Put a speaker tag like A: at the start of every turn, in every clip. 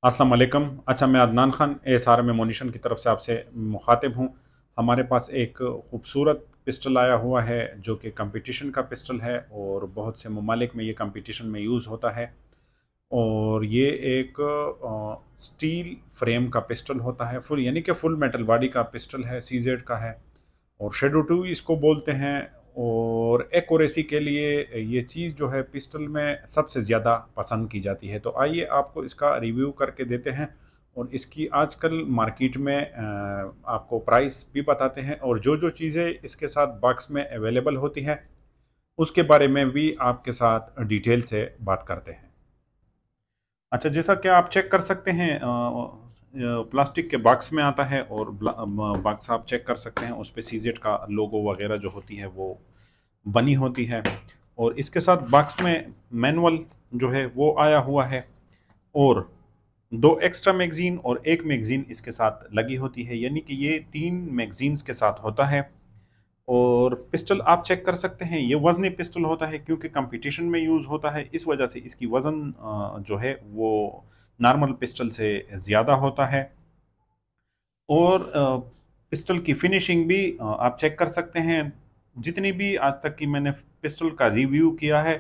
A: अस्सलाम वालेकुम। अच्छा, मैं अदनान ख़ान ASRM एमोनिशन की तरफ से आपसे मुखातिब हूँ। हमारे पास एक ख़ूबसूरत पिस्टल आया हुआ है जो कि कंपटीशन का पिस्टल है और बहुत से ममालिक में ये कंपटीशन में यूज़ होता है। और ये एक स्टील फ्रेम का पिस्टल होता है, फुल यानी कि फुल मेटल बॉडी का पिस्टल है, CZ का है और शेडो 2 इसको बोलते हैं। और एक्यूरेसी के लिए ये चीज़ जो है पिस्टल में सबसे ज़्यादा पसंद की जाती है। तो आइए आपको इसका रिव्यू करके देते हैं और इसकी आजकल मार्केट में आपको प्राइस भी बताते हैं और जो जो चीज़ें इसके साथ बॉक्स में अवेलेबल होती हैं उसके बारे में भी आपके साथ डिटेल से बात करते हैं। अच्छा, जैसा कि आप चेक कर सकते हैं, प्लास्टिक के बॉक्स में आता है और बॉक्स आप चेक कर सकते हैं, उस पर CZ का लोगो वगैरह जो होती है वो बनी होती है। और इसके साथ बॉक्स में मैनुअल जो है वो आया हुआ है और दो एक्स्ट्रा मैगजीन और एक मैगजीन इसके साथ लगी होती है, यानी कि ये 3 मैगजीन्स के साथ होता है। और पिस्टल आप चेक कर सकते हैं, ये वजनी पिस्टल होता है क्योंकि कंपटीशन में यूज़ होता है, इस वजह से इसकी वज़न जो है वो नॉर्मल पिस्टल से ज़्यादा होता है। और पिस्टल की फिनिशिंग भी आप चेक कर सकते हैं। जितनी भी आज तक की मैंने पिस्टल का रिव्यू किया है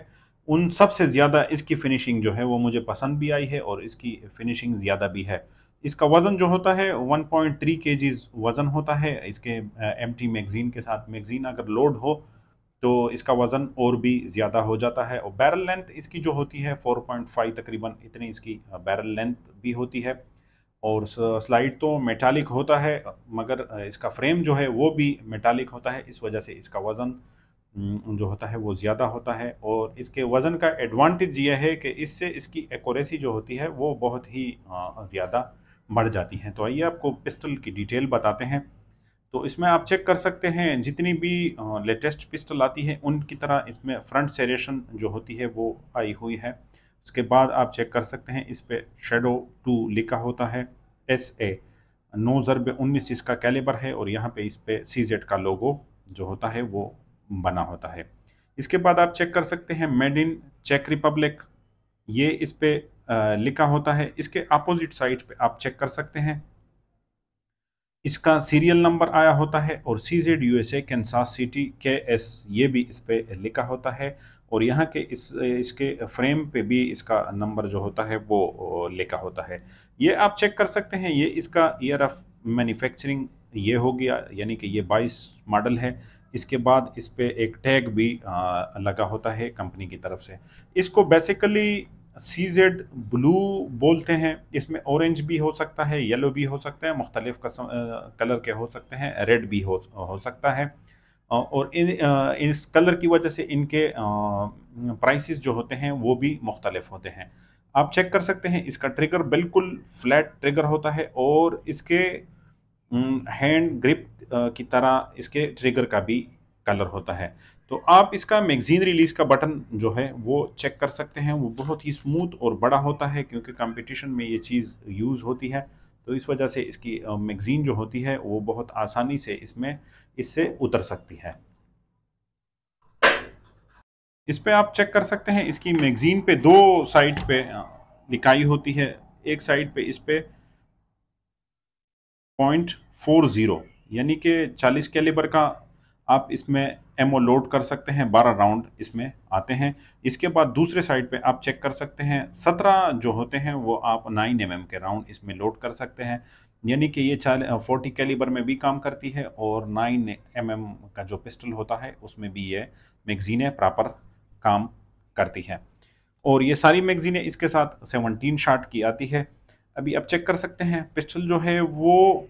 A: उन सबसे ज़्यादा इसकी फिनिशिंग जो है वो मुझे पसंद भी आई है और इसकी फिनिशिंग ज़्यादा भी है। इसका वज़न जो होता है 1.3 केजीज वज़न होता है। इसके एम्प्टी मैगज़ीन के साथ मैगज़ीन अगर लोड हो तो इसका वज़न और भी ज़्यादा हो जाता है। और बैरल लेंथ इसकी जो होती है 4.5 तकरीबन इतनी इसकी बैरल लेंथ भी होती है। और स्लाइड तो मेटालिक होता है मगर इसका फ्रेम जो है वो भी मेटालिक होता है, इस वजह से इसका वज़न जो होता है वो ज़्यादा होता है। और इसके वज़न का एडवांटेज ये है कि इससे इसकी एक्यूरेसी जो होती है वो बहुत ही ज़्यादा बढ़ जाती है। तो आइए आपको पिस्टल की डिटेल बताते हैं। तो इसमें आप चेक कर सकते हैं जितनी भी लेटेस्ट पिस्टल आती है उनकी तरह इसमें फ्रंट सेरेशन जो होती है वो आई हुई है। उसके बाद आप चेक कर सकते हैं इस पे शेडो 2 लिखा होता है, SA 9x19 इसका कैलिबर है और यहाँ पे इस पे CZ का लोगो जो होता है वो बना होता है। इसके बाद आप चेक कर सकते हैं मेड इन चेक रिपब्लिक, ये इस पे लिखा होता है। इसके अपोजिट साइड पे आप चेक कर सकते हैं इसका सीरियल नंबर आया होता है और CZ USA Kansas city KS ये भी इस पे लिखा होता है। और यहाँ के इसके फ्रेम पे भी इसका नंबर जो होता है वो लिखा होता है। ये आप चेक कर सकते हैं, ये इसका ईयर ऑफ मैन्युफैक्चरिंग ये हो गया, यानी कि ये 22 मॉडल है। इसके बाद इस पे एक टैग भी लगा होता है कंपनी की तरफ से। इसको बेसिकली CZ ब्लू बोलते हैं। इसमें ऑरेंज भी हो सकता है, येलो भी हो सकता है, मुख्तलिफ कलर के हो सकते हैं, रेड भी हो सकता है। और इस कलर की वजह से इनके प्राइसेस जो होते हैं वो भी मुख्तलिफ होते हैं। आप चेक कर सकते हैं इसका ट्रिगर बिल्कुल फ्लैट ट्रिगर होता है और इसके हैंड ग्रिप की तरह इसके ट्रिगर का भी कलर होता है। तो आप इसका मैगजीन रिलीज का बटन जो है वो चेक कर सकते हैं, वो बहुत ही स्मूथ और बड़ा होता है क्योंकि कंपटीशन में ये चीज़ यूज़ होती है। तो इस वजह से इसकी मैगजीन जो होती है वो बहुत आसानी से इससे उतर सकती है। इस पे आप चेक कर सकते हैं इसकी मैगजीन पे दो साइड पे लिखाई होती है। एक साइड पे इस पे 0.40 यानी कि 40 कैलिबर का आप इसमें एमओ लोड कर सकते हैं, 12 राउंड इसमें आते हैं। इसके बाद दूसरे साइड पे आप चेक कर सकते हैं 17 जो होते हैं वो आप 9 mm के राउंड इसमें लोड कर सकते हैं, यानी कि ये 40 कैलिबर में भी काम करती है और 9 mm का जो पिस्टल होता है उसमें भी ये मैगजीनें प्रॉपर काम करती हैं। और ये सारी मैगजीनें इसके साथ 17 शॉट की आती है। अभी आप चेक कर सकते हैं पिस्टल जो है वो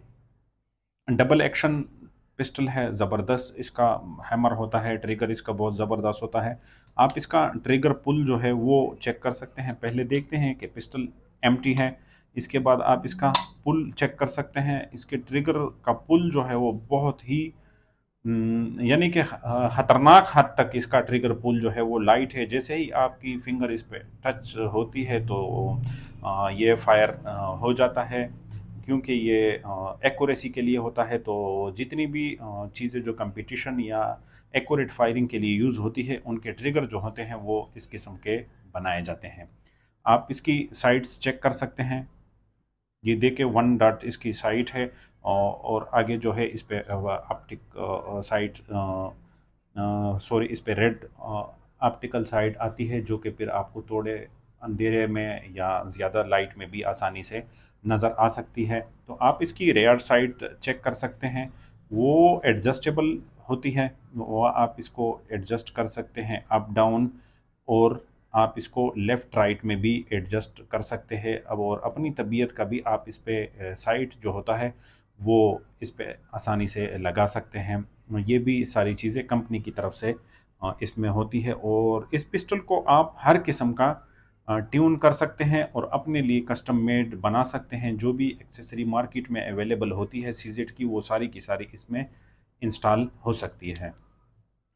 A: डबल एक्शन पिस्टल है, ज़बरदस्त इसका हैमर होता है, ट्रिगर इसका बहुत ज़बरदस्त होता है। आप इसका ट्रिगर पुल जो है वो चेक कर सकते हैं। पहले देखते हैं कि पिस्टल एम्प्टी है, इसके बाद आप इसका पुल चेक कर सकते हैं। इसके ट्रिगर का पुल जो है वो बहुत ही यानी कि ख़तरनाक हद तक इसका ट्रिगर पुल जो है वो लाइट है। जैसे ही आपकी फिंगर इस पे टच होती है तो ये फायर हो जाता है क्योंकि ये एक्यूरेसी के लिए होता है। तो जितनी भी चीज़ें जो कंपटीशन या एक्यूरेट फायरिंग के लिए यूज़ होती है उनके ट्रिगर जो होते हैं वो इस किस्म के बनाए जाते हैं। आप इसकी साइड्स चेक कर सकते हैं। ये देखिए 1 डॉट इसकी साइट है, और आगे जो है इस पे ऑप्टिक साइट, सॉरी, इस पे रेड ऑप्टिकल साइट आती है, जो कि फिर आपको थोड़े अंधेरे में या ज़्यादा लाइट में भी आसानी से नज़र आ सकती है। तो आप इसकी रेयर साइट चेक कर सकते हैं, वो एडजस्टेबल होती है, वो आप इसको एडजस्ट कर सकते हैं अप डाउन, और आप इसको लेफ़्ट राइट में भी एडजस्ट कर सकते हैं। अब और अपनी तबीयत का भी आप इस पे साइट जो होता है वो इस पे आसानी से लगा सकते हैं। ये भी सारी चीज़ें कंपनी की तरफ से इसमें होती है, और इस पिस्टल को आप हर किस्म का ट्यून कर सकते हैं और अपने लिए कस्टम मेड बना सकते हैं। जो भी एक्सेसरी मार्केट में अवेलेबल होती है सीजेड की, वो सारी की सारी इसमें इंस्टॉल हो सकती है।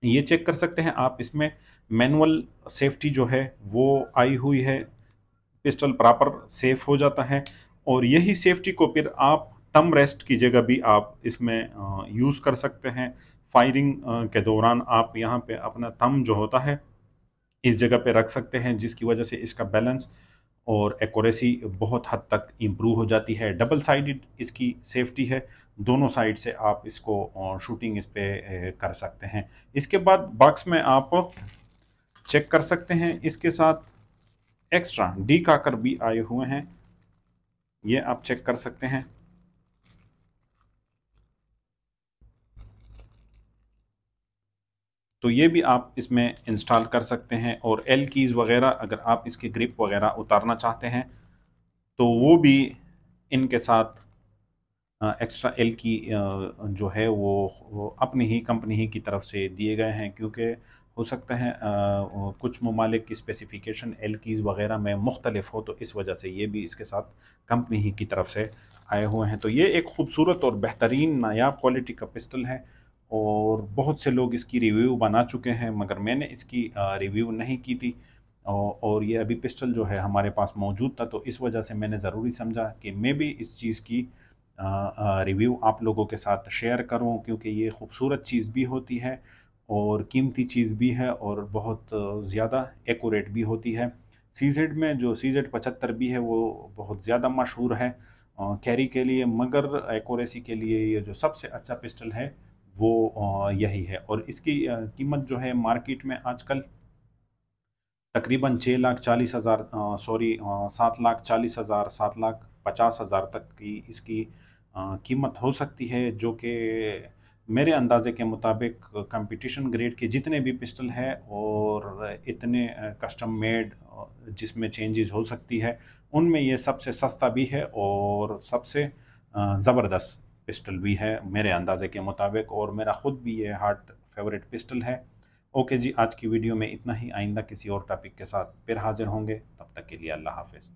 A: ये चेक कर सकते हैं आप, इसमें मैनुअल सेफ्टी जो है वो आई हुई है, पिस्टल प्रॉपर सेफ हो जाता है, और यही सेफ्टी को फिर आप थंब रेस्ट की जगह भी आप इसमें यूज़ कर सकते हैं। फायरिंग के दौरान आप यहाँ पे अपना थंब जो होता है इस जगह पे रख सकते हैं, जिसकी वजह से इसका बैलेंस और एक्यूरेसी बहुत हद तक इम्प्रूव हो जाती है। डबल साइडेड इसकी सेफ्टी है, दोनों साइड से आप इसको शूटिंग इस पे कर सकते हैं। इसके बाद बॉक्स में आप चेक कर सकते हैं, इसके साथ एक्स्ट्रा डी काकर भी आए हुए हैं, ये आप चेक कर सकते हैं। तो ये भी आप इसमें इंस्टॉल कर सकते हैं, और एल कीज़ वगैरह अगर आप इसकी ग्रिप वगैरह उतारना चाहते हैं तो वो भी इनके साथ एक्स्ट्रा एल की जो है वो अपनी ही कंपनी ही की तरफ से दिए गए हैं, क्योंकि हो सकता है कुछ ममालिक की स्पेसिफ़िकेशन एल कीज़ वगैरह में मुख्तलिफ हो, तो इस वजह से ये भी इसके साथ कंपनी ही की तरफ से आए हुए हैं। तो ये एक खूबसूरत और बेहतरीन नायाब क्वालिटी का पिस्टल है, और बहुत से लोग इसकी रिव्यू बना चुके हैं, मगर मैंने इसकी रिव्यू नहीं की थी, और ये अभी पिस्टल जो है हमारे पास मौजूद था, तो इस वजह से मैंने ज़रूरी समझा कि मैं भी इस चीज़ की रिव्यू आप लोगों के साथ शेयर करूं, क्योंकि ये खूबसूरत चीज़ भी होती है और कीमती चीज़ भी है, और बहुत ज़्यादा एक्यूरेट भी होती है। सीजेड में जो CZ75 भी है वो बहुत ज़्यादा मशहूर है कैरी के लिए, मगर एक्यूरेसी के लिए ये जो सबसे अच्छा पिस्टल है वो यही है। और इसकी कीमत जो है मार्केट में आजकल तकरीबन 6,40,000, सॉरी, 7,40,000, 7,50,000 तक की इसकी कीमत हो सकती है, जो कि मेरे अंदाज़े के मुताबिक कंपटीशन ग्रेड के जितने भी पिस्टल है और इतने कस्टम मेड जिसमें चेंजेस हो सकती है, उनमें ये सबसे सस्ता भी है और सबसे ज़बरदस्त पिस्टल भी है मेरे अंदाज़े के मुताबिक, और मेरा ख़ुद भी ये हार्ट फेवरेट पिस्टल है। ओके जी, आज की वीडियो में इतना ही। आइंदा किसी और टॉपिक के साथ फिर हाजिर होंगे, तब तक के लिए अल्लाह हाफ़िज़।